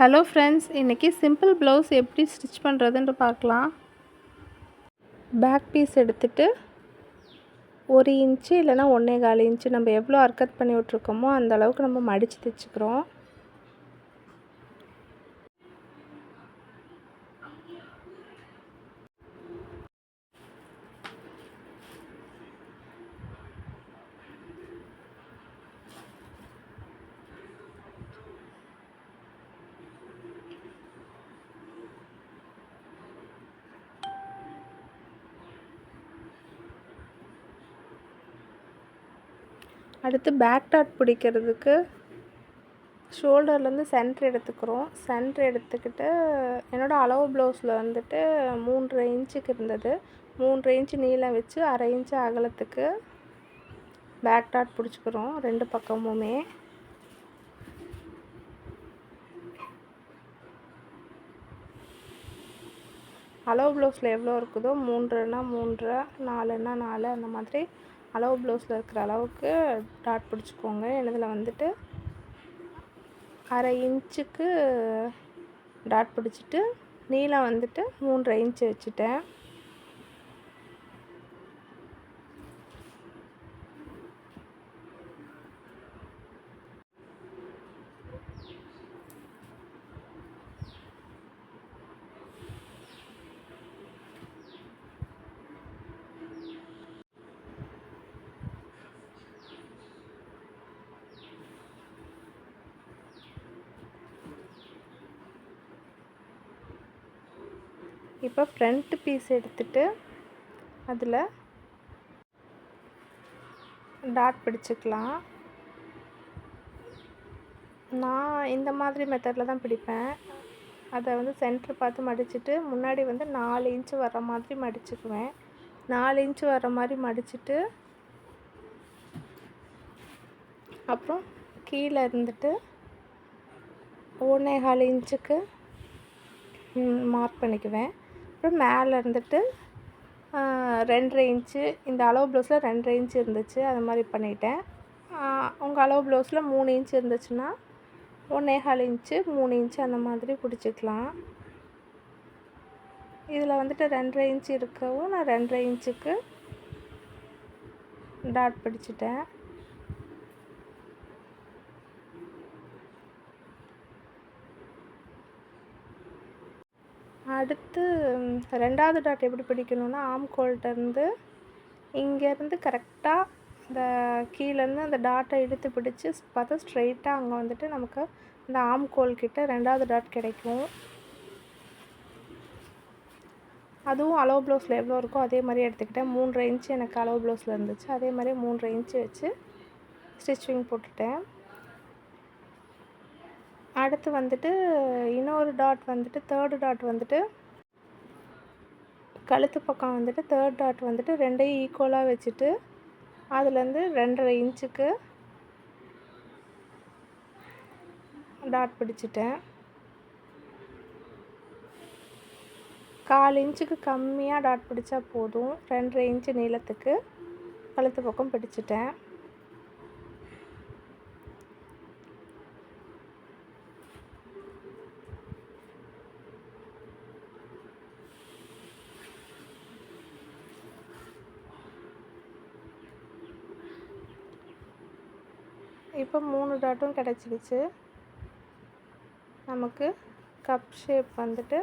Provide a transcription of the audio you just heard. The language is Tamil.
ஹலோ ஃப்ரெண்ட்ஸ், இன்றைக்கி சிம்பிள் ப்ளவுஸ் எப்படி ஸ்டிச் பண்ணுறதுன்னு பார்க்கலாம். பேக் பீஸ் எடுத்துகிட்டு 1 இன்ச்சு இல்லைனா 1.25 இன்ச்சு நம்ம எவ்வளோ அர்க்கட் பண்ணி விட்ருக்கோமோ அந்த அளவுக்கு நம்ம மடித்து தைச்சிக்கிறோம். அடுத்து பேக் டாட் பிடிக்கிறதுக்கு ஷோல்டர்லேருந்து சென்டர் எடுத்துக்கிறோம். சென்டர் எடுத்துக்கிட்டு என்னோடய அளவு ப்ளவுஸில் வந்துட்டு 3.5 இன்ச்சுக்கு இருந்தது. 3.5 இன்ச்சு நீளம் வச்சு 1/2 இன்ச்சு அகலத்துக்கு பேக் டாட் பிடிச்சிக்கிறோம் 2 பக்கமுமே. அளவு ப்ளவுஸில் எவ்வளோ இருக்குதோ 3னா 3, 4னா 4 அந்த மாதிரி அளவு ப்ளவுஸில் இருக்கிற அளவுக்கு டாட் பிடிச்சிக்கோங்க. இதில் வந்துட்டு 1/2 இன்ச்சுக்கு டாட் பிடிச்சிட்டு நீளம் வந்துட்டு 3.5 இன்ச்சு வச்சுட்டேன். இப்போ ஃப்ரண்ட் பீஸ் எடுத்துகிட்டு அதில் டாட் பிடிச்சிக்கலாம். நான் இந்த மாதிரி மெத்தடில் தான் பிடிப்பேன். அதை வந்து சென்டர் பார்த்து மடிச்சுட்டு முன்னாடி வந்து 4 இன்ச்சு வர்ற மாதிரி மடிச்சுக்குவேன். 4 இன்ச்சு வர்ற மாதிரி மடிச்சுட்டு அப்புறம் கீழே இருந்துட்டு 1.25 இன்ச்சுக்கு மார்க் பண்ணிக்குவேன். அப்புறம் மேலே இருந்துட்டு 2.5 இன்ச்சு, இந்த அளவு ப்ளவுஸில் 2.5 இன்ச்சு இருந்துச்சு, அது மாதிரி பண்ணிட்டேன். உங்கள் அளவு ப்ளவுஸில் 3 இன்ச்சு இருந்துச்சுன்னா 1.25 இன்ச்சு 3 இன்ச்சு அந்த மாதிரி பிடிச்சிக்கலாம். இதில் வந்துட்டு 2.5 இன்ச்சு இருக்கவும் நான் 2.5 இன்ச்சுக்கு டாட் பிடிச்சிட்டேன். அடுத்து 2வது டாட் எப்படி பிடிக்கணுன்னா ஆம்கோல்கிட்டேருந்து இங்கேருந்து கரெக்டாக இந்த கீழேருந்து அந்த டாட்டை இழுத்து பிடிச்சி பார்த்தா ஸ்ட்ரெயிட்டாக அங்கே வந்துட்டு நமக்கு இந்த ஆம்கோல்கிட்ட 2வது டாட் கிடைக்கும். அதுவும் அளவு ப்ளவுஸில் எவ்வளோ இருக்கோ அதே மாதிரி எடுத்துக்கிட்டேன். 3.5 இன்ச்சு எனக்கு அளவு ப்ளவுஸில் இருந்துச்சு, அதே மாதிரி 3.5 இன்ச்சு வச்சு ஸ்டிச்சிங் போட்டுட்டேன். அடுத்து வந்துட்டு இன்னொரு டாட் வந்துட்டு 3rd டாட் வந்துட்டு கழுத்து பக்கம் வந்துட்டு 3rd டாட் வந்துட்டு 2ஐயும் ஈக்குவலாக வச்சுட்டு அதுலேருந்து 2.5 இன்ச்சுக்கு டாட் பிடிச்சிட்டேன். 1/4 இன்ச்சுக்கு கம்மியாக டாட் பிடிச்சா போதும். 2.5 இன்ச்சு நீளத்துக்கு கழுத்து பக்கம் பிடிச்சிட்டேன். இப்போ 3 டாட்டும் கிடச்சிடுச்சு. நமக்கு கப் ஷேப் வந்துட்டு